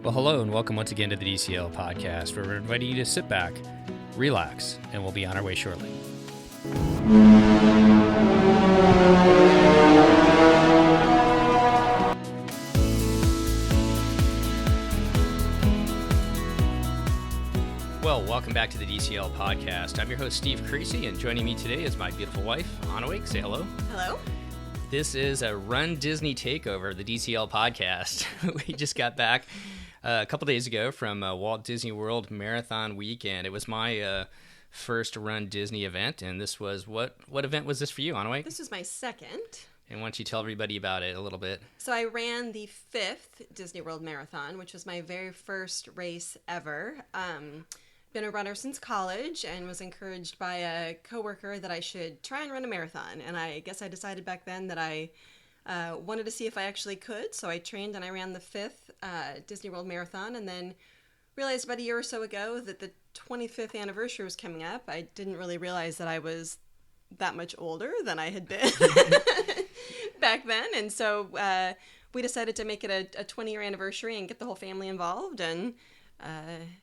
Well, hello and welcome once again to the DCL podcast, where we're inviting you to sit back, relax, and we'll be on our way shortly. Well, welcome back to the DCL podcast. I'm your host, Steve Creasy, and joining me today is my beautiful wife, Anna Wake. Say hello. Hello. This is a Run Disney takeover of the DCL podcast. We just got back a couple days ago from Walt Disney World Marathon Weekend. It was my first Run Disney event, and this was, what event was this for you, Anna Wake? This was my second. And why don't you tell everybody about it a little bit? So I ran the 5th Disney World Marathon, which was my very first race ever. Been a runner since college and was encouraged by a coworker that I should try and run a marathon. And I guess I decided back then that I wanted to see if I actually could. So I trained and I ran the 5th Disney World Marathon, and then realized about a year or so ago that the 25th anniversary was coming up. I didn't really realize that I was that much older than I had been back then. And so we decided to make it a 20-year anniversary and get the whole family involved, and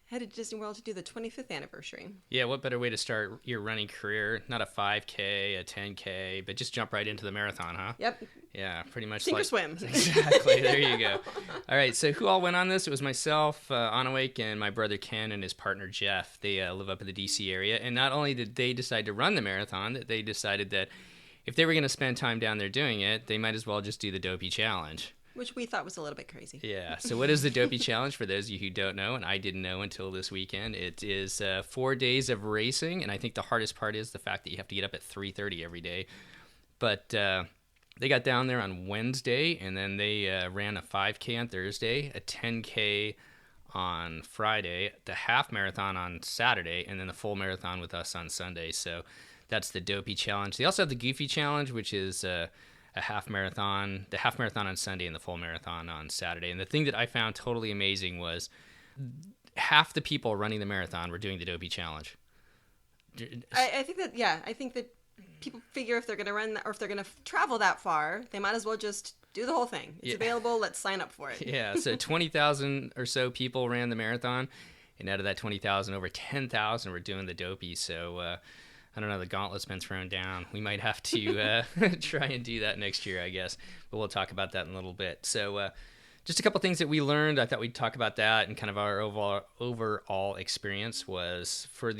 headed to Disney World to do the 25th anniversary. Yeah, what better way to start your running career? Not a 5K, a 10K, but just jump right into the marathon, huh? Yep. Yeah, pretty much. Sink or swim. Exactly. There you go. All right, so who all went on this? It was myself, Anna Wake, and my brother Ken and his partner Jeff. They live up in the D.C. area, and not only did they decide to run the marathon, that they decided that if they were going to spend time down there doing it, they might as well just do the Dopey Challenge. Which we thought was a little bit crazy. Yeah. So what is the Dopey Challenge for those of you who don't know, and I didn't know until this weekend? It is 4 days of racing, and I think the hardest part is the fact that you have to get up at 3:30 every day. But they got down there on Wednesday, and then they ran a 5K on Thursday, a 10K on Friday, the half marathon on Saturday, and then the full marathon with us on Sunday. So that's the Dopey Challenge. They also have the Goofy Challenge, which is a half marathon, the half marathon on Sunday and the full marathon on Saturday. And the thing that I found totally amazing was half the people running the marathon were doing the Dopey Challenge. I think that people figure if they're going to run or if they're going to travel that far, they might as well just do the whole thing. It's available. Let's sign up for it. Yeah. So 20,000 or so people ran the marathon, and out of that 20,000, over 10,000 were doing the Dopey. So, I don't know, the gauntlet's been thrown down. We might have to try and do that next year, I guess. But we'll talk about that in a little bit. So just a couple things that we learned. I thought we'd talk about that, and kind of our overall experience was for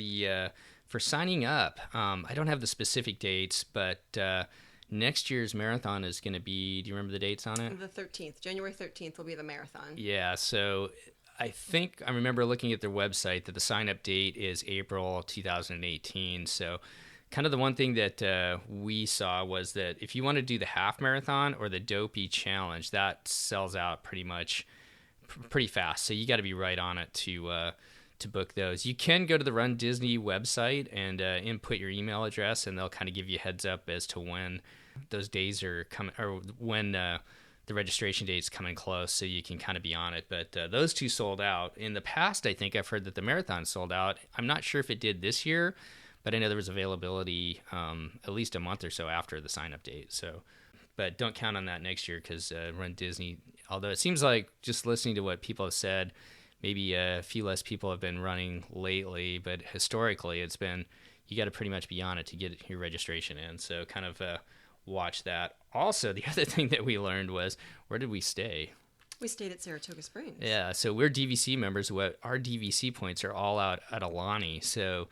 signing up. I don't have the specific dates, but next year's marathon is going to be, do you remember the dates on it? The 13th. January 13th will be the marathon. Yeah, so I remember looking at their website that the sign-up date is April 2018. So kind of the one thing that we saw was that if you want to do the half marathon or the Dopey Challenge, that sells out pretty fast. So you got to be right on it to book those. You can go to the Run Disney website and input your email address, and they'll kind of give you a heads up as to when those days are coming, or when the registration date's coming close, so you can kind of be on it. But those two sold out. In the past, I think I've heard that the marathon sold out. I'm not sure if it did this year, but I know there was availability at least a month or so after the sign-up date. So, but don't count on that next year, because Run Disney, although it seems like, just listening to what people have said, maybe a few less people have been running lately, but historically it's been, you got to pretty much be on it to get your registration in. So kind of watch that. Also, the other thing that we learned was, where did we stay? We stayed at Saratoga Springs. Yeah, so we're DVC members. Our DVC points are all out at Alani. So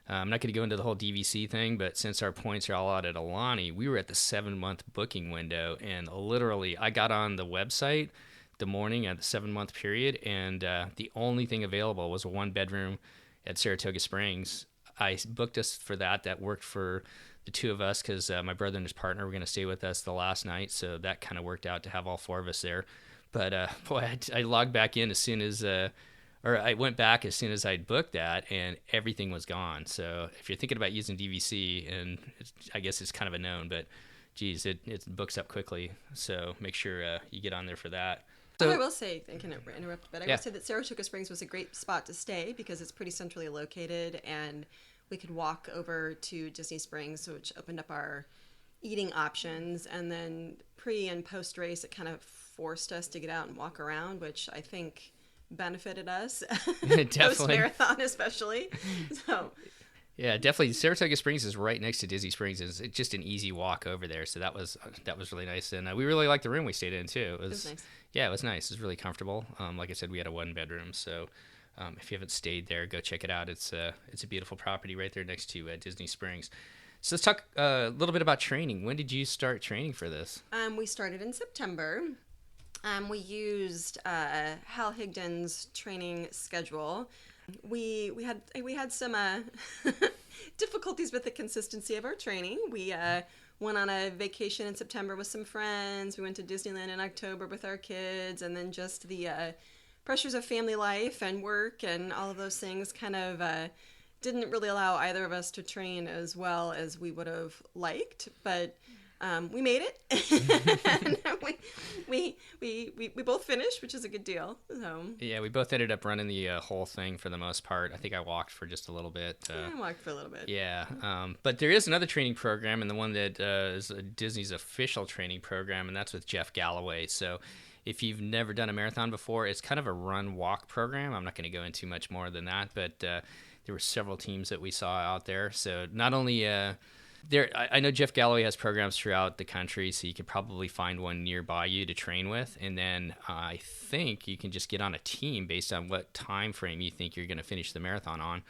I'm not going to go into the whole DVC thing, but since our points are all out at Alani, we were at the 7-month booking window. And literally, I got on the website the morning at the 7-month period, and the only thing available was a 1-bedroom at Saratoga Springs. I booked us for that. That worked for the two of us, because my brother and his partner were going to stay with us the last night, so that kind of worked out to have all 4 of us there. But boy, I logged back in as soon as, or I went back as soon as I'd booked that, and everything was gone. So if you're thinking about using DVC, and I guess it's kind of a known, but geez, it books up quickly. So make sure you get on there for that. So, I will say, and can I interrupt, but I will say that Saratoga Springs was a great spot to stay because it's pretty centrally located, and we could walk over to Disney Springs, which opened up our eating options. And then pre and post race, it kind of forced us to get out and walk around, which I think benefited us Definitely. post-marathon especially. So Yeah, definitely. Saratoga Springs is right next to Disney Springs. It's just an easy walk over there, so that was really nice. And we really liked the room we stayed in too. It was nice. Yeah, it was nice. It was really comfortable. Like I said, we had a 1-bedroom, so if you haven't stayed there, go check it out. It's a beautiful property right there next to Disney Springs. So let's talk a little bit about training. When did you start training for this? We started in September. We used Hal Higdon's training schedule. We had some difficulties with the consistency of our training. We went on a vacation in September with some friends. We went to Disneyland in October with our kids, and then just the pressures of family life and work and all of those things kind of didn't really allow either of us to train as well as we would have liked, but we made it. And we both finished, which is a good deal. So yeah, we both ended up running the whole thing for the most part. I think I walked for just a little bit. I walked for a little bit. Yeah, but there is another training program, and the one that is Disney's official training program, and that's with Jeff Galloway. So if you've never done a marathon before, it's kind of a run-walk program. I'm not going to go into much more than that, but there were several teams that we saw out there. So not only I know Jeff Galloway has programs throughout the country, so you could probably find one nearby you to train with. And then I think you can just get on a team based on what time frame you think you're going to finish the marathon on,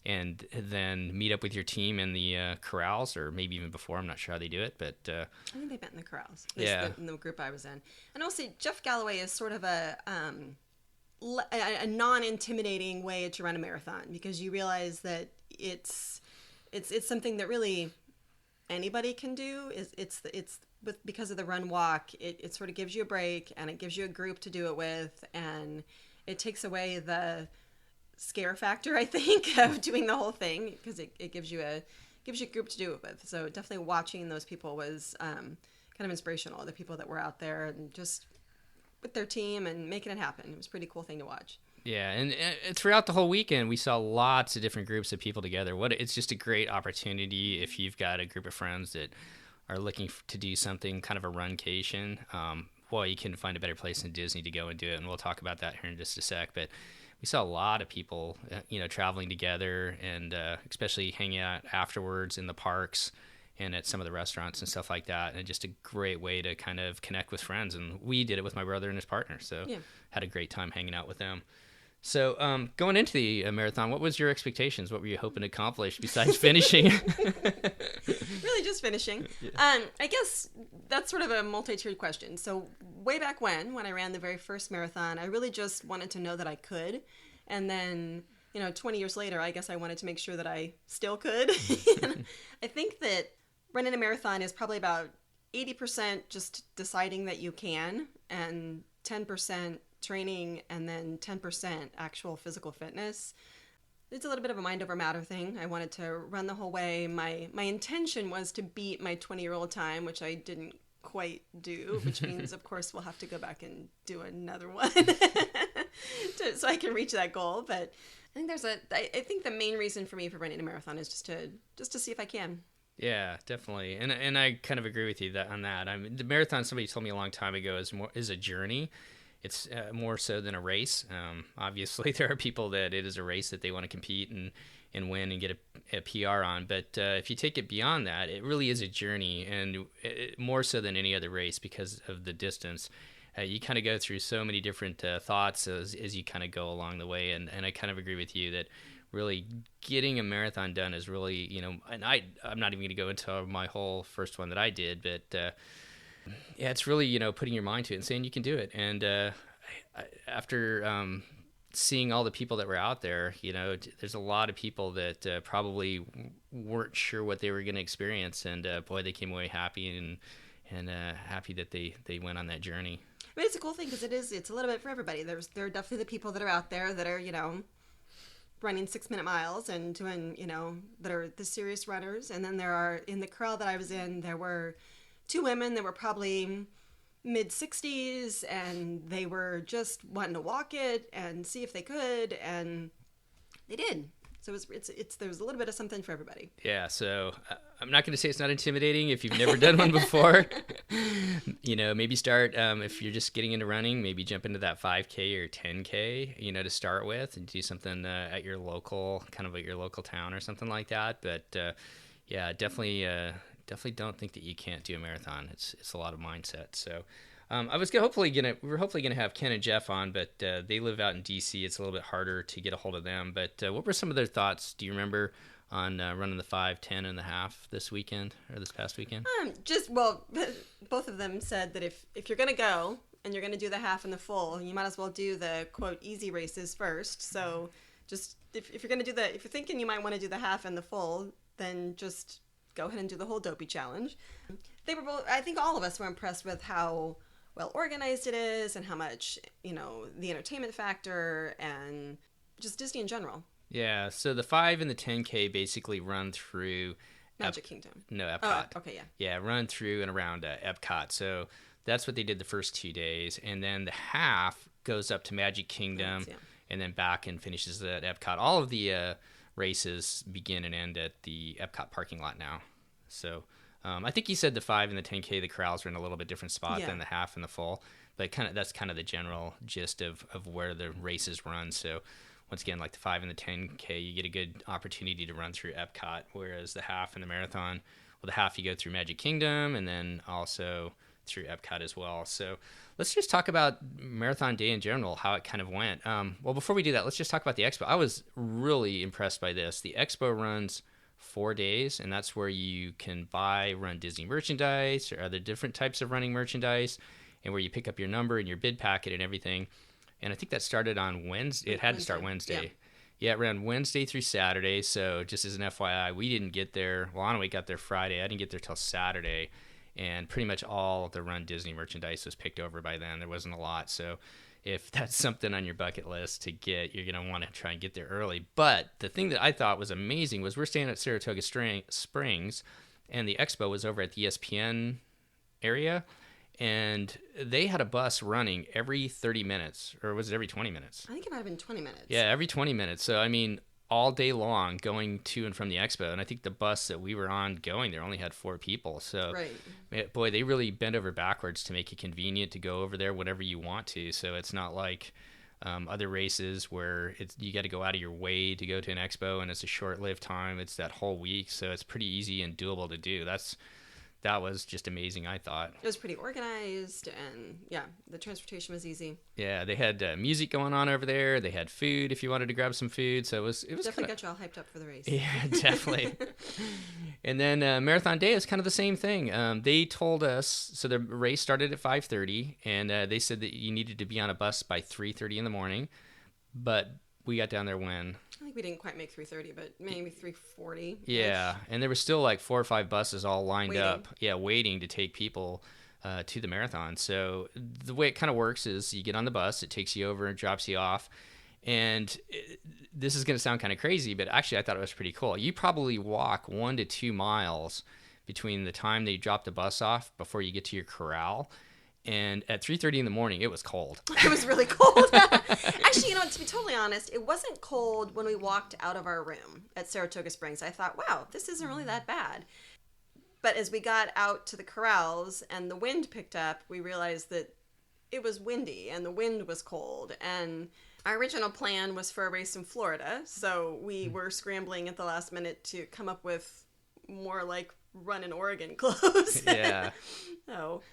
and then meet up with your team in the corrals, or maybe even before. I'm not sure how they do it, but I think they met in the corrals. At least in the group I was in. And also, Jeff Galloway is sort of a non-intimidating way to run a marathon, because you realize that it's something that really anybody can do. Because of the run walk, it sort of gives you a break, and it gives you a group to do it with, and it takes away the scare factor, I think, of doing the whole thing, because it gives you a group to do it with. So definitely watching those people was kind of inspirational. The people that were out there and just with their team and making it happen. It was a pretty cool thing to watch. Yeah, and throughout the whole weekend, we saw lots of different groups of people together. It's just a great opportunity if you've got a group of friends that are looking to do something, kind of a runcation. Well, you can find a better place than Disney to go and do it, and we'll talk about that here in just a sec. But we saw a lot of people, traveling together, and especially hanging out afterwards in the parks and at some of the restaurants and stuff like that. And just a great way to kind of connect with friends. And we did it with my brother and his partner, so had a great time hanging out with them. So going into the marathon, what was your expectations? What were you hoping to accomplish besides finishing? Really just finishing. Yeah. I guess that's sort of a multi-tiered question. So way back when I ran the very first marathon, I really just wanted to know that I could. And then, 20 years later, I guess I wanted to make sure that I still could. I think that running a marathon is probably about 80% just deciding that you can, and 10% training, and then 10% actual physical fitness. It's a little bit of a mind over matter thing. I wanted to run the whole way. My intention was to beat my 20-year-old time, which I didn't quite do, which means, of course, we'll have to go back and do another one so I can reach that goal. But I think I think the main reason for me for running a marathon is just to see if I can. Yeah, definitely, and I kind of agree with you on that. I mean, the marathon, somebody told me a long time ago, is a journey. It's more so than a race. Obviously, there are people that it is a race that they want to compete and win and get a PR on. But if you take it beyond that, it really is a journey, and more so than any other race because of the distance. You kind of go through so many different thoughts as you kind of go along the way. And I kind of agree with you that really getting a marathon done is really, and I'm not even going to go into my whole first one that I did, but yeah, it's really, putting your mind to it and saying you can do it. And after seeing all the people that were out there, there's a lot of people that probably weren't sure what they were going to experience. And boy, they came away happy and happy that they went on that journey. I mean, it's a cool thing because it's a little bit for everybody. There are definitely the people that are out there that are, running 6-minute miles and doing, that are the serious runners. And then there are, in the corral that I was in, there were 2 women that were probably mid-60s, and they were just wanting to walk it and see if they could, and they did. So it's there's a little bit of something for everybody. Yeah, so I'm not going to say it's not intimidating if you've never done one before. Maybe start, if you're just getting into running, maybe jump into that 5K or 10K, to start with, and do something at your local town or something like that. But yeah, definitely don't think that you can't do a marathon. It's a lot of mindset. So we were hopefully gonna have Ken and Jeff on, but they live out in DC. It's a little bit harder to get a hold of them. But what were some of their thoughts? Do you remember on running the 5, 10, and the half this weekend or this past weekend? Both of them said that if you're gonna go and you're gonna do the half and the full, you might as well do the quote easy races first. So just if you're gonna if you're thinking you might want to do the half and the full, then just go ahead and do the whole Dopey Challenge. They were both. I think all of us were impressed with how well organized it is and how much, the entertainment factor and just Disney in general. Yeah, so the 5 and the 10K basically run through Magic Kingdom. No, Epcot. Oh, okay, yeah. Yeah, run through and around Epcot. So that's what they did the first 2 days. And then the half goes up to Magic Kingdom and then back and finishes at Epcot. All of the races begin and end at the Epcot parking lot now. So I think you said the 5 and the 10K, the corrals are in a little bit different spot than the half and the full, but that's kind of the general gist of where the races run. So once again, like the 5 and the 10K, you get a good opportunity to run through Epcot, whereas the half and the marathon, the half you go through Magic Kingdom and then also through Epcot as well. So let's just talk about Marathon Day in general, how it kind of went. Well, before we do that, let's just talk about the expo. I was really impressed by this. The expo runs 4 days, and that's where you can run Disney merchandise or other different types of running merchandise, and where you pick up your number and your bid packet and everything. And I think that started on Wednesday. It had to start Wednesday. Yeah, it ran Wednesday through Saturday. So just as an FYI, we didn't get there. Well, Anaway got there Friday. I didn't get there till Saturday, and pretty much all of the Run Disney merchandise was picked over by then. There wasn't a lot. So if that's something on your bucket list to get, you're going to want to try and get there early. But the thing that I thought was amazing was we're staying at Saratoga Springs, and the expo was over at the ESPN area, and they had a bus running every 30 minutes, or was it every 20 minutes? I think it might have been 20 minutes. Yeah, every 20 minutes. So, I mean, all day long going to and from the expo. And I think the bus that we were on going there only had 4 people. So, boy, they really bent over backwards to make it convenient to go over there whenever you want to. So it's not like other races where you got to go out of your way to go to an expo, and it's a short-lived time. It's that whole week. So it's pretty easy and doable to do. That was just amazing, I thought. It was pretty organized, and the transportation was easy. Yeah, they had music going on over there. They had food if you wanted to grab some food. So it was definitely got you all hyped up for the race. Yeah, definitely. And then Marathon Day is kind of the same thing. They told us, so the race started at 5:30, and they said that you needed to be on a bus by 3:30 in the morning. But we got down there when? I think we didn't quite make 3:30, but maybe 3:40. Yeah, and there were still like 4 or 5 buses all lined up. Yeah, waiting to take people to the marathon. So the way it kind of works is you get on the bus, it takes you over and drops you off. And this is going to sound kind of crazy, but actually I thought it was pretty cool. You probably walk 1 to 2 miles between the time they drop the bus off before you get to your corral. And at 3:30 in the morning, it was cold. It was really cold. Actually, to be totally honest, it wasn't cold when we walked out of our room at Saratoga Springs. I thought, wow, this isn't really that bad. But as we got out to the corrals and the wind picked up, we realized that it was windy and the wind was cold. And our original plan was for a race in Florida. So we were scrambling at the last minute to come up with more like Run in Oregon clothes. Yeah. So...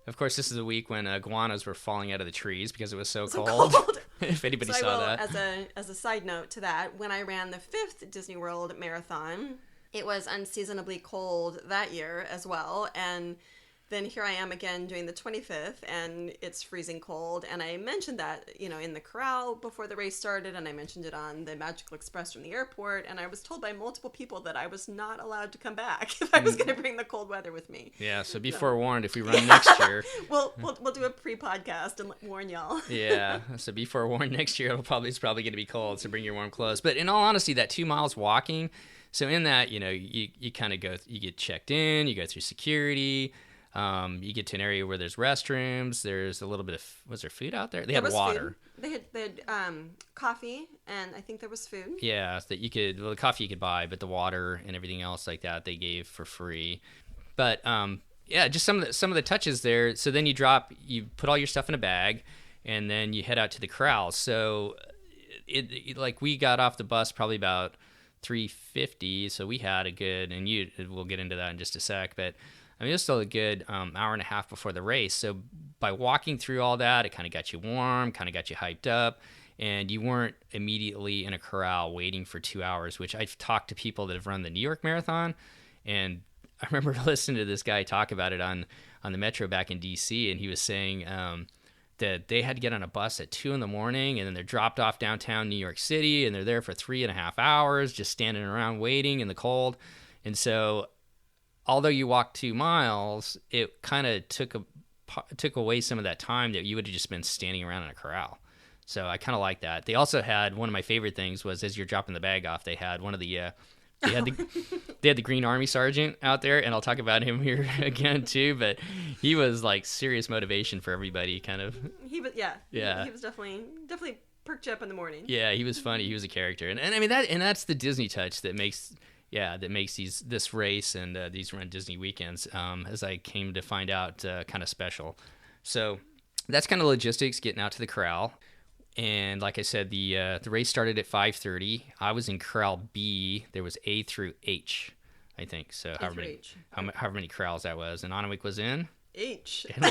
Of course, this is a week when iguanas were falling out of the trees because it was so cold. If anybody saw that. As a side note to that, when I ran the 5th Disney World Marathon, it was unseasonably cold that year as well. And then here I am again doing the 25th, and it's freezing cold. And I mentioned that, in the corral before the race started, and I mentioned it on the Magical Express from the airport. And I was told by multiple people that I was not allowed to come back if I was going to bring the cold weather with me. Yeah, so be forewarned if we run next year. We'll do a pre-podcast and warn y'all. Yeah, so be forewarned next year. It's probably going to be cold, so bring your warm clothes. But in all honesty, that 2 miles walking, so in that, you kind of you get checked in, you go through security. You get to an area where there's restrooms. There's a little bit of, was there food out there? They There had was water. food. They had coffee, and I think there was food. Yeah, so that you could, well, the coffee you could buy, but the water and everything else like that they gave for free. But yeah, just some of the touches there. So then you put all your stuff in a bag, and then you head out to the corral. So it like we got off the bus probably about 3:50, so we had a good, and we'll get into that in just a sec, but I mean, it was still a good hour and a half before the race. So by walking through all that, it kind of got you warm, kind of got you hyped up, and you weren't immediately in a corral waiting for 2 hours, which I've talked to people that have run the New York Marathon, and I remember listening to this guy talk about it on the Metro back in D.C., and he was saying that they had to get on a bus at 2 a.m, and then they're dropped off downtown New York City, and they're there for 3.5 hours just standing around waiting in the cold. And so although you walked 2 miles, it kind of took away some of that time that you would have just been standing around in a corral. So I kind of like that. They also had, one of my favorite things was, as you're dropping the bag off, they had one of the they had the Green Army Sergeant out there, and I'll talk about him here again too, but he was like serious motivation for everybody, kind of. He was, yeah. Yeah. He was definitely perked you up in the morning. Yeah, he was funny. He was a character. And I mean that's the Disney touch that makes this race and these Run Disney weekends, as I came to find out, kind of special. So that's kind of logistics, getting out to the corral. And like I said, the race started at 5:30. I was in Corral B. There was A through H, I think. So however many corrals that was. And Anawake was in H. And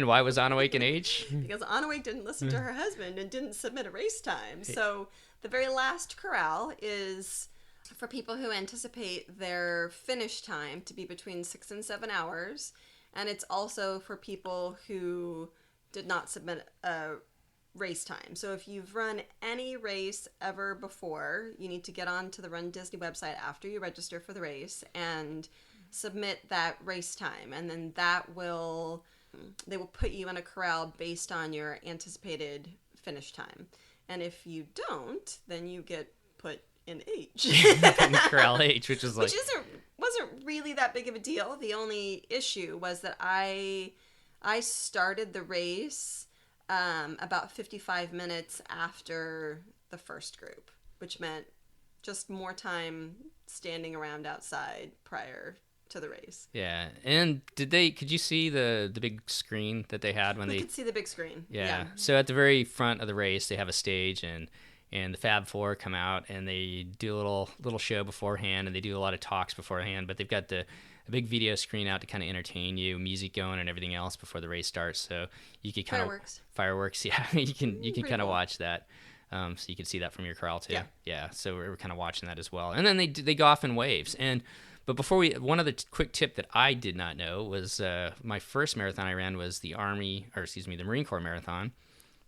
why was Anawake in H? Because Anawake didn't listen to her husband and didn't submit a race time. So the very last corral is for people who anticipate their finish time to be between 6 and 7 hours. And it's also for people who did not submit a race time. So if you've run any race ever before, you need to get onto the Run Disney website after you register for the race and submit that race time. And then they will put you in a corral based on your anticipated finish time. And if you don't, then you get put in H. In Corral H, which wasn't really that big of a deal. The only issue was that I started the race about 55 minutes after the first group, which meant just more time standing around outside prior to the race. Yeah. And could you see the big screen that they had when we could see the big screen. Yeah. So at the very front of the race, they have a stage, and the Fab Four come out and they do a little show beforehand, and they do a lot of talks beforehand, but they've got a big video screen out to kind of entertain you, music going and everything else before the race starts. So you could kind of fireworks. Yeah, you can kind of watch that. So you can see that from your corral too. Yeah. So we're kind of watching that as well. And then they go off in waves. But before one other quick tip that I did not know was my first marathon I ran was the Marine Corps Marathon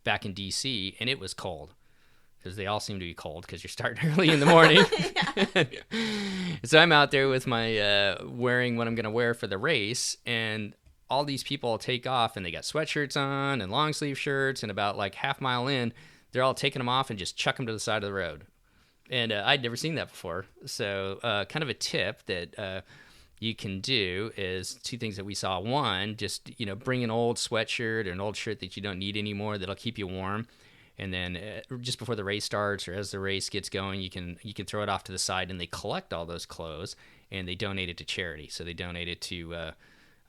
back in DC, and it was cold. Because they all seem to be cold because you're starting early in the morning. So I'm out there with my wearing what I'm going to wear for the race, and all these people take off, and they got sweatshirts on and long sleeve shirts, and about like half mile in, they're all taking them off and just chuck them to the side of the road. And I'd never seen that before. So kind of a tip that you can do is two things that we saw. One, just bring an old sweatshirt or an old shirt that you don't need anymore that'll keep you warm. And then just before the race starts or as the race gets going, you can throw it off to the side, and they collect all those clothes and they donate it to charity. So they donate it to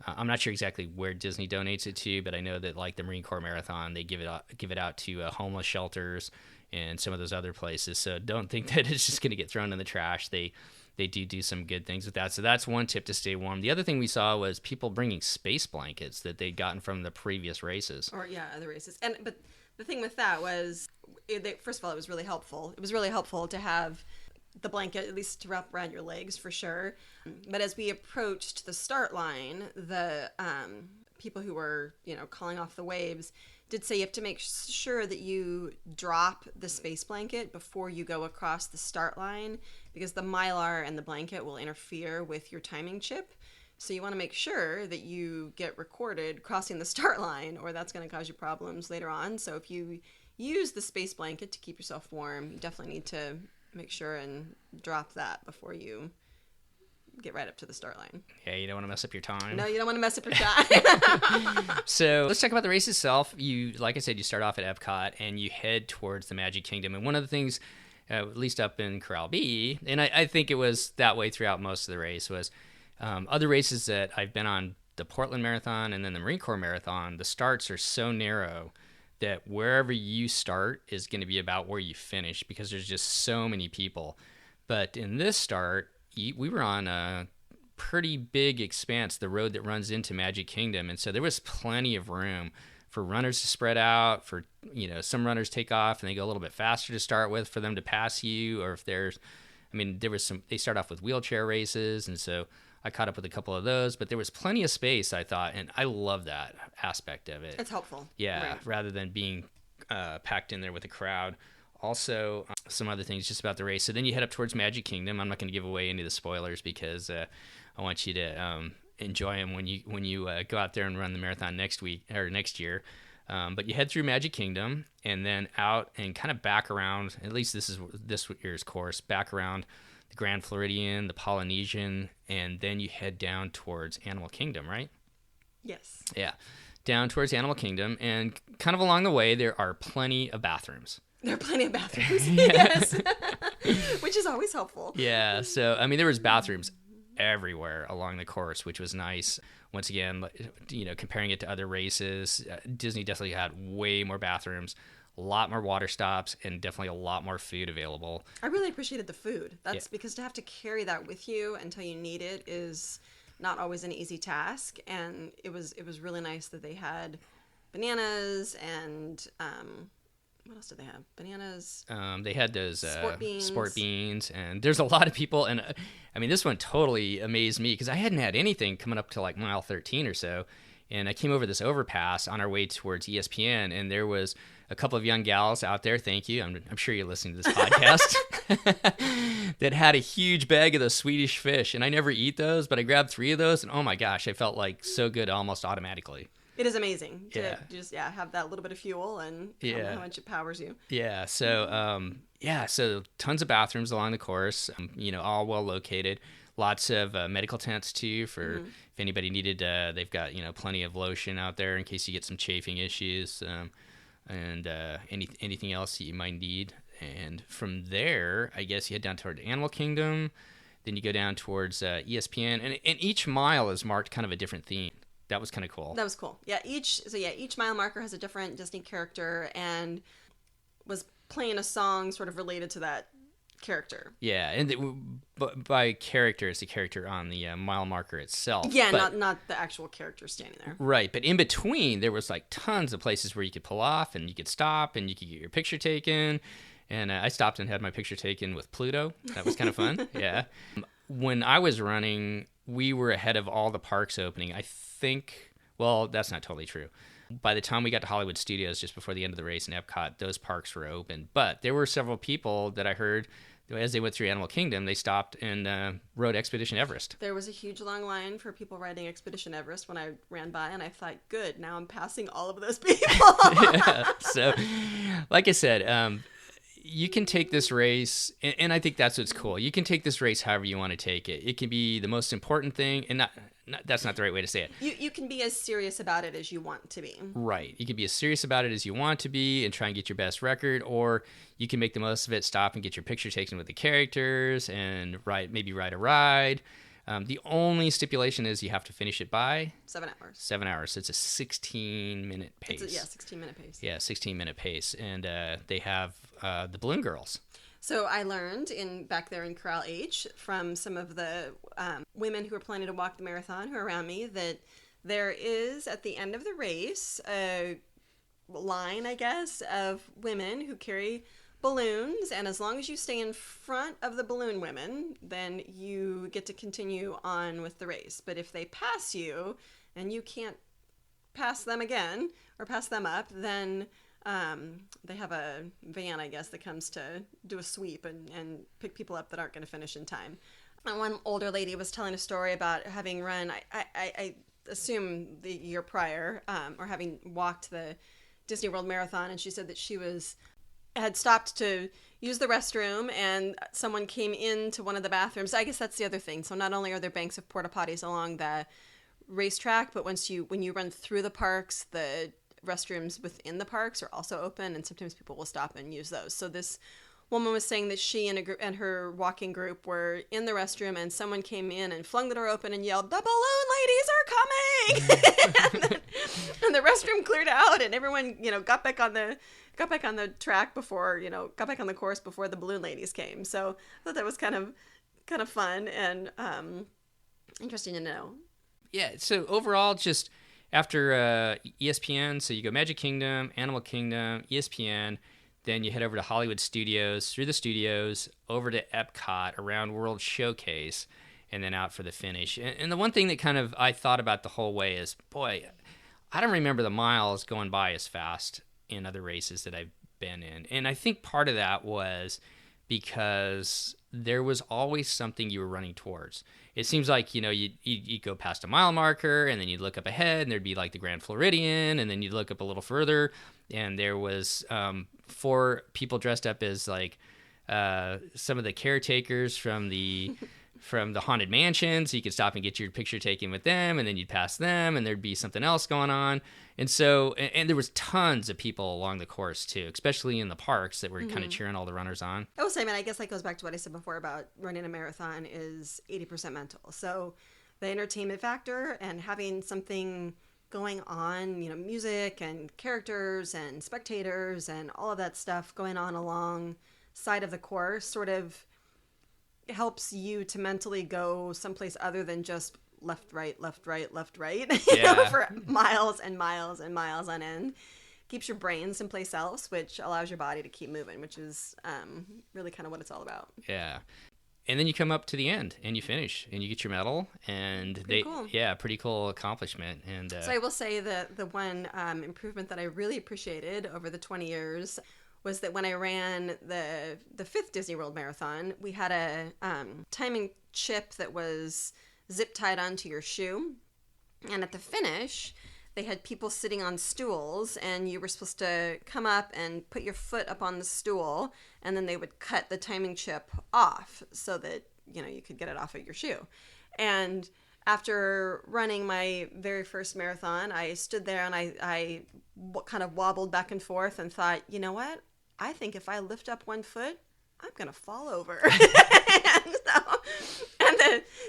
I'm not sure exactly where Disney donates it to, but I know that like the Marine Corps Marathon, they give it out to homeless shelters and some of those other places. So don't think that it's just going to get thrown in the trash. They do some good things with that. So that's one tip to stay warm. The other thing we saw was people bringing space blankets that they'd gotten from the previous races. Or other races. But the thing with that was, first of all, it was really helpful. It was really helpful to have the blanket, at least to wrap around your legs for sure. But as we approached the start line, the people who were, calling off the waves did say you have to make sure that you drop the space blanket before you go across the start line, because the Mylar and the blanket will interfere with your timing chip. So you want to make sure that you get recorded crossing the start line, or that's going to cause you problems later on. So if you use the space blanket to keep yourself warm, you definitely need to make sure and drop that before you get right up to the start line. Yeah, you don't want to mess up your time. No, you don't want to mess up your time. So let's talk about the race itself. You, like I said, you start off at Epcot and you head towards the Magic Kingdom. And one of the things, at least up in Corral B, and I think it was that way throughout most of the race, was other races that I've been on, the Portland Marathon and then the Marine Corps Marathon, the starts are so narrow that wherever you start is going to be about where you finish because there's just so many people. But in this start, we were on a pretty big expanse, the road that runs into Magic Kingdom. And so there was plenty of room for runners to spread out, for, some runners take off and they go a little bit faster to start with for them to pass you. Or if they start off with wheelchair races. And so I caught up with a couple of those, but there was plenty of space, I thought. And I love that aspect of it. It's helpful. Yeah. Right. Rather than being packed in there with a crowd. Also, some other things just about the race. So then you head up towards Magic Kingdom. I'm not going to give away any of the spoilers because I want you to enjoy them when you go out there and run the marathon next year. But you head through Magic Kingdom and then out and kind of back around. At least this is this year's course. Back around the Grand Floridian, the Polynesian, and then you head down towards Animal Kingdom, right? Yes. Yeah, down towards Animal Kingdom, and kind of along the way there are plenty of bathrooms. There are plenty of bathrooms, yes, which is always helpful. Yeah, so, there was bathrooms everywhere along the course, which was nice. Once again, comparing it to other races, Disney definitely had way more bathrooms, a lot more water stops, and definitely a lot more food available. I really appreciated the food. That's because to have to carry that with you until you need it is not always an easy task, and it was really nice that they had bananas and what else did they have? Bananas. They had those sport beans, and there's a lot of people. And this one totally amazed me because I hadn't had anything coming up to like mile 13 or so. And I came over this overpass on our way towards ESPN, and there was a couple of young gals out there. Thank you. I'm sure you're listening to this podcast that had a huge bag of those Swedish fish. And I never eat those, but I grabbed 3 of those, and oh my gosh, I felt like so good almost automatically. It is amazing to just have that little bit of fuel and how much it powers you. Yeah. So so tons of bathrooms along the course. All well located. Lots of medical tents too for if anybody needed. They've got plenty of lotion out there in case you get some chafing issues, and anything else that you might need. And from there, I guess you head down toward Animal Kingdom. Then you go down towards ESPN, and each mile is marked kind of a different theme. That was kind of cool. That was cool. Yeah, each mile marker has a different Disney character and was playing a song sort of related to that character. Yeah, and by character, it's the character on the mile marker itself. Yeah, not the actual character standing there. Right, but in between, there was like tons of places where you could pull off and you could stop and you could get your picture taken. And I stopped and had my picture taken with Pluto. That was kind of fun. Yeah. When I was running, we were ahead of all the parks opening. I think, well, that's not totally true. By the time we got to Hollywood Studios, just before the end of the race in Epcot, those parks were open. But there were several people that I heard, as they went through Animal Kingdom, they stopped and rode Expedition Everest. There was a huge long line for people riding Expedition Everest when I ran by, and I thought, good, now I'm passing all of those people. Yeah. So, like I said, you can take this race, and I think that's what's cool. You can take this race however you want to take it. It can be the most important thing, and that's not the right way to say it. You can be as serious about it as you want to be. Right. You can be as serious about it as you want to be and try and get your best record, or you can make the most of it, stop and get your picture taken with the characters and maybe ride a ride. The only stipulation is you have to finish it by 7 hours. 7 hours. So it's a 16-minute pace. 16-minute pace. Yeah, 16-minute pace. And they have the Balloon Girls. So I learned back there in Corral H from some of the women who are planning to walk the marathon who are around me that there is, at the end of the race, a line, I guess, of women who carry balloons, and as long as you stay in front of the balloon women, then you get to continue on with the race. But if they pass you and you can't pass them again or pass them up, then they have a van, I guess, that comes to do a sweep and pick people up that aren't going to finish in time. And one older lady was telling a story about having run, I assume the year prior, or having walked the Disney World Marathon, and she said that she was had stopped to use the restroom, and someone came into one of the bathrooms. I guess that's the other thing. So not only are there banks of porta potties along the racetrack, but when you run through the parks, the restrooms within the parks are also open, and sometimes people will stop and use those. So this woman was saying that she and her walking group were in the restroom, and someone came in and flung the door open and yelled, "The balloon ladies are coming!" and the restroom cleared out, and everyone, got back on the track before, got back on the course before the balloon ladies came. So I thought that was kind of fun and interesting to know. Yeah. So overall, just after ESPN, so you go Magic Kingdom, Animal Kingdom, ESPN, then you head over to Hollywood Studios, through the studios, over to Epcot, around World Showcase, and then out for the finish. And the one thing that kind of I thought about the whole way is, boy, I don't remember the miles going by as fast in other races that I've been in. And I think part of that was because there was always something you were running towards. It seems like, you'd go past a mile marker, and then you'd look up ahead, and there'd be like the Grand Floridian, and then you'd look up a little further, and there was 4 people dressed up as like some of the caretakers from the Haunted Mansion, so you could stop and get your picture taken with them, and then you'd pass them, and there'd be something else going on. And so, and there was tons of people along the course too, especially in the parks that were kind of cheering all the runners on. I will say, I guess that goes back to what I said before about running a marathon is 80% mental. So the entertainment factor and having something going on, music and characters and spectators and all of that stuff going on alongside of the course sort of helps you to mentally go someplace other than just left, right, left, right, left, right, for miles and miles and miles on end. Keeps your brain someplace else, which allows your body to keep moving, which is really kind of what it's all about. Yeah. And then you come up to the end and you finish and you get your medal, and pretty cool accomplishment. And so I will say that the one improvement that I really appreciated over the 20 years was that when I ran the 5th Disney World Marathon, we had a timing chip that was zip tied onto your shoe. And at the finish, they had people sitting on stools, and you were supposed to come up and put your foot up on the stool, and then they would cut the timing chip off so that, you could get it off of your shoe. And after running my very first marathon, I stood there and I kind of wobbled back and forth and thought, you know what? I think if I lift up one foot, I'm going to fall over. and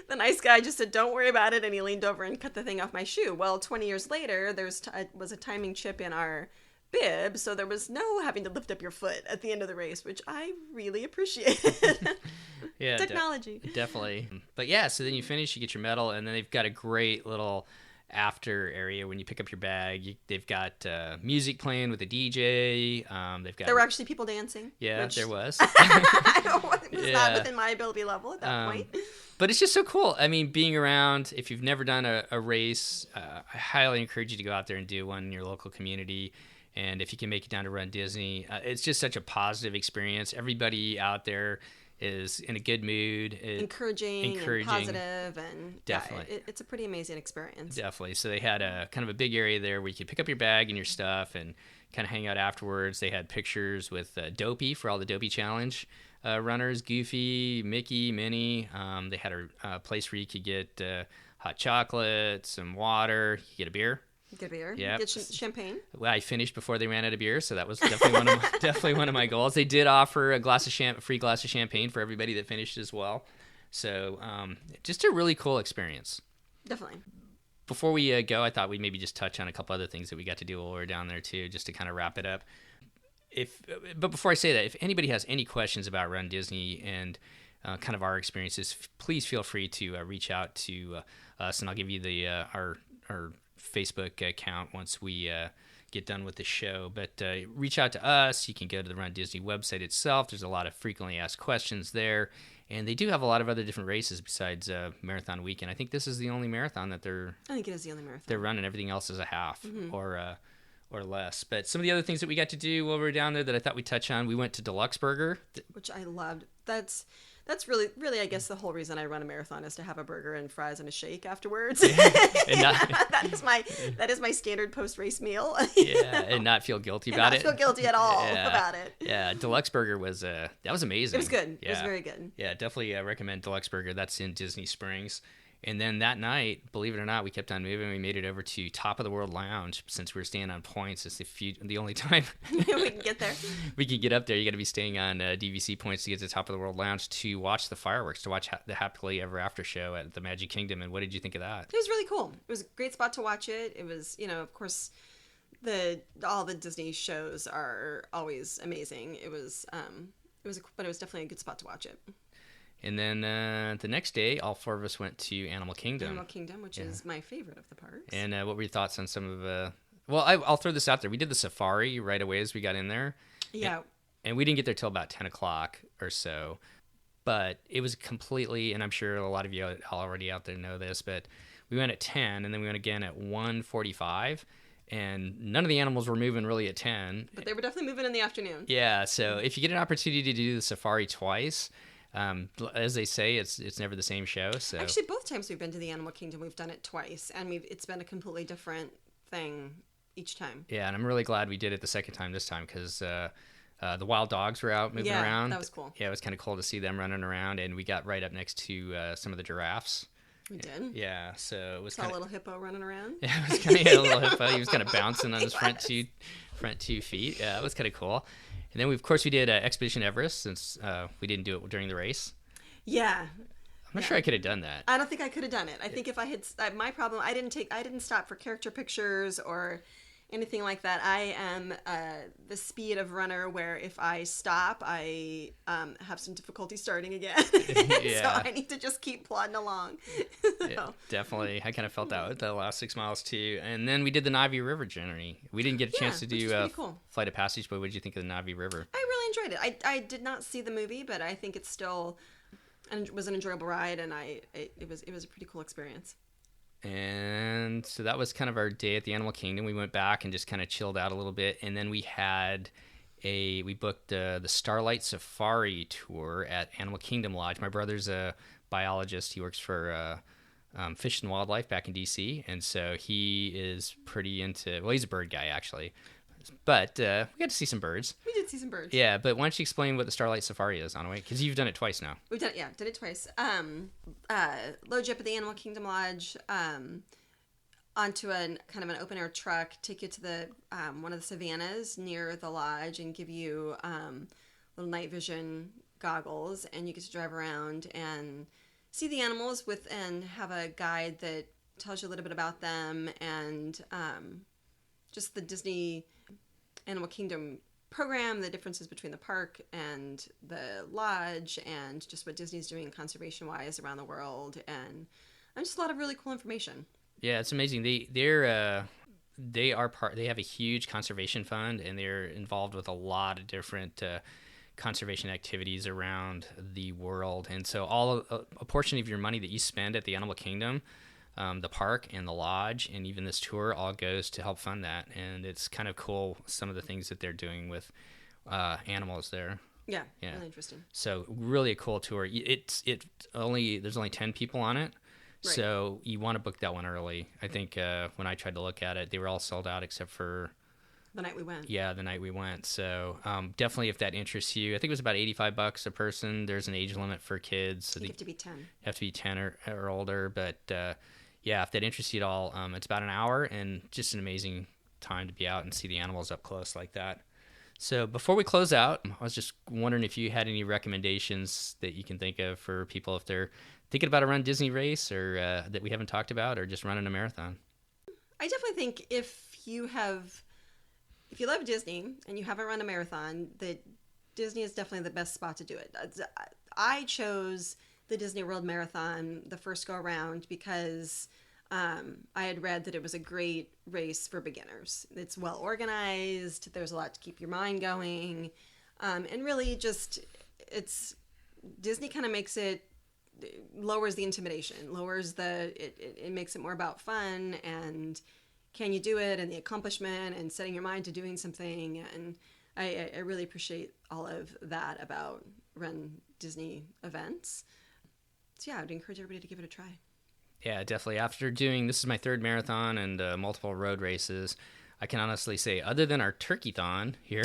the nice guy just said, don't worry about it. And he leaned over and cut the thing off my shoe. Well, 20 years later, there was a timing chip in our bib. So there was no having to lift up your foot at the end of the race, which I really appreciated. Yeah, technology. Definitely. But yeah, so then you finish, you get your medal, and then they've got a great little after area when you pick up your bag. They've got music playing with a DJ. There were actually people dancing. Yeah, there was. It was not within my ability level at that point. But it's just so cool. I mean, being around, if you've never done a race, I highly encourage you to go out there and do one in your local community. And if you can make it down to Run Disney, it's just such a positive experience. Everybody out there is in a good mood, encouraging and positive, and definitely, it's a pretty amazing experience. Definitely. So they had a kind of a big area there where you could pick up your bag and your stuff and kind of hang out afterwards. They had pictures with Dopey for all the Dopey Challenge runners, Goofy, Mickey, Minnie. They had a place where you could get hot chocolate, some water, you could get a beer. Good beer. Yeah. Get champagne. Well, I finished before they ran out of beer, so that was definitely one of my goals. They did offer a free glass of champagne for everybody that finished as well. So just a really cool experience. Definitely. Before we go, I thought we'd maybe just touch on a couple other things that we got to do while we were down there too, just to kind of wrap it up. But before I say that, if anybody has any questions about Run Disney and kind of our experiences, please feel free to reach out to us, and I'll give you our Facebook account once we get done with the show. But reach out to us. You can go to the Run Disney website itself. There's a lot of frequently asked questions there, and they do have a lot of other different races besides Marathon Weekend. I think this is the only marathon that I think it is the only marathon they're running. Everything else is a half or less. But some of the other things that we got to do while we were down there that I thought we'd touch on, we went to Deluxe Burger. Which I loved. That's really I guess the whole reason I run a marathon is to have a burger and fries and a shake afterwards. That is my standard post race meal. And not feel guilty about it. Not feel guilty at all about it. Yeah, Deluxe Burger was that was amazing. It was good. It was very good. Yeah, definitely recommend Deluxe Burger. That's in Disney Springs. And then that night, believe it or not, we kept on moving. We made it over to Top of the World Lounge since we were staying on points. It's the only time we can get there. We can get up there. You got to be staying on DVC points to get to Top of the World Lounge to watch the fireworks, to watch the Happily Ever After show at the Magic Kingdom. And what did you think of that? It was really cool. It was a great spot to watch it. It was, of course, all the Disney shows are always amazing. But it was definitely a good spot to watch it. And then the next day, all four of us went to Animal Kingdom. Animal Kingdom, which is my favorite of the parks. And what were your thoughts on some of... I'll throw this out there. We did the safari right away as we got in there. Yeah. And we didn't get there till about 10 o'clock or so. But it was completely... And I'm sure a lot of you already out there know this, but we went at 10, and then we went again at 1:45. And none of the animals were moving really at 10. But they were definitely moving in the afternoon. Yeah, so if you get an opportunity to do the safari twice... as they say, it's never the same show. So actually, both times we've been to the Animal Kingdom, we've done it twice, and it's been a completely different thing each time. Yeah, and I'm really glad we did it the second time this time because the wild dogs were out moving around. That was cool. Yeah, it was kind of cool to see them running around, and we got right up next to some of the giraffes. We did. Yeah, so it was saw a little hippo running around. Yeah, it was kind of a little hippo. He was kind of bouncing on his front two feet. Yeah, it was kind of cool. And then, of course, we did Expedition Everest since we didn't do it during the race. Yeah. I'm not sure I could have done that. I don't think I could have done it. I think if I had... my problem, I didn't stop for character pictures or anything like that. I am the speed of runner where if I stop, I have some difficulty starting again. So I need to just keep plodding along. Yeah, definitely. I kind of felt that with the last 6 miles too. And then we did the Navi River journey. We didn't get a chance to do cool. Flight of Passage, but what did you think of the Navi River? I really enjoyed it. I did not see the movie, but I think it's still was an enjoyable ride, and it was a pretty cool experience. And so that was kind of our day at the Animal Kingdom. We went back and just kind of chilled out a little bit, and then we booked the Starlight Safari tour at Animal Kingdom Lodge. My brother's a biologist. He works for Fish and Wildlife back in DC, and so he is pretty into... Well, he's a bird guy, actually. But we got to see some birds. We did see some birds. Yeah, but why don't you explain what the Starlight Safari is, Anaway? Because you've done it twice now. Did it twice. Load you up at the Animal Kingdom Lodge, onto a kind of an open air truck, take you to the one of the savannas near the lodge, and give you little night vision goggles, and you get to drive around and see the animals and have a guide that tells you a little bit about them and just the Disney Animal Kingdom program, the differences between the park and the lodge, and just what Disney's doing conservation-wise around the world, and just a lot of really cool information. Yeah, it's amazing. They have a huge conservation fund, and they're involved with a lot of different conservation activities around the world. And so a portion of your money that you spend at the Animal Kingdom, the park and the lodge and even this tour all goes to help fund that. And it's kind of cool, some of the things that they're doing with animals there. Yeah, really interesting. So really a cool tour. There's only 10 people on it. Right. So you want to book that one early. I think when I tried to look at it, they were all sold out except for the night we went. Yeah, the night we went. So definitely, if that interests you, I think it was about $85 a person. There's an age limit for kids. So you have to be 10. You have to be 10 or older. But yeah, if that interests you at all, it's about an hour and just an amazing time to be out and see the animals up close like that. So before we close out, I was just wondering if you had any recommendations that you can think of for people if they're thinking about a Run Disney race or that we haven't talked about, or just running a marathon. I definitely think if you love Disney and you haven't run a marathon, that Disney is definitely the best spot to do it. I chose the Disney World Marathon the first go around because I had read that it was a great race for beginners. It's well organized. There's a lot to keep your mind going. And really just Disney kind of makes it, lowers the intimidation, it makes it more about fun, and can you do it, and the accomplishment, and setting your mind to doing something. And I really appreciate all of that about Run Disney events. So yeah, I would encourage everybody to give it a try. Yeah, definitely. After doing, this is my third marathon and multiple road races, I can honestly say, other than our Turkey-thon here,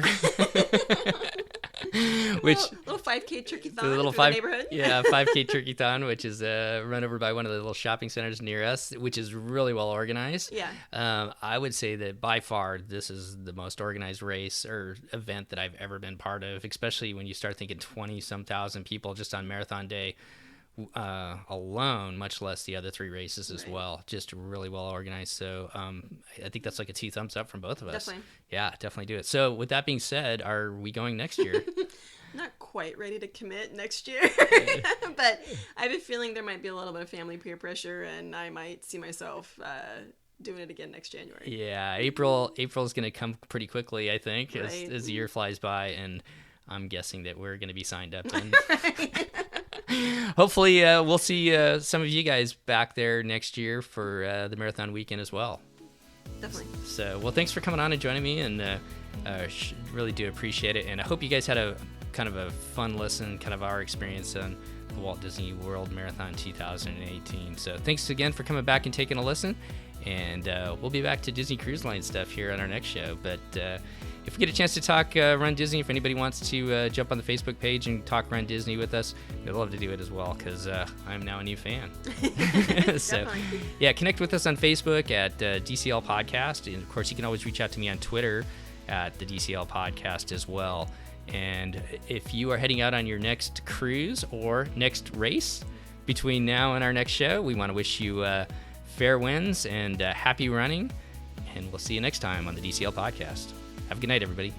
which little 5K Turkey-thon the little through the neighborhood. Yeah, 5K Turkey-thon, which is run over by one of the little shopping centers near us, which is really well organized. Yeah. I would say that by far this is the most organized race or event that I've ever been part of, especially when you start thinking 20-some thousand people just on marathon day alone, much less the other three races as well. Just really well organized. So I think that's like a 2 thumbs up from both of us. Definitely. Yeah, definitely do it. So with that being said, are we going next year? Not quite ready to commit next year, but I have a feeling there might be a little bit of family peer pressure, and I might see myself doing it again next January. Yeah, April is going to come pretty quickly, I think, Right. as the year flies by, and I'm guessing that we're going to be signed up. And hopefully we'll see some of you guys back there next year for the marathon weekend as well. Definitely. So, well, thanks for coming on and joining me, and really do appreciate it. And I hope you guys had a kind of a fun listen, kind of our experience on the Walt Disney World Marathon 2018. So thanks again for coming back and taking a listen. And we'll be back to Disney Cruise Line stuff here on our next show. But if we get a chance to talk Run Disney, if anybody wants to jump on the Facebook page and talk Run Disney with us, I'd love to do it as well, because I'm now a new fan. So, yeah, connect with us on Facebook at DCL Podcast. And, of course, you can always reach out to me on Twitter at the DCL Podcast as well. And if you are heading out on your next cruise or next race between now and our next show, we want to wish you fair winds and happy running. And we'll see you next time on the DCL Podcast. Have a good night, everybody.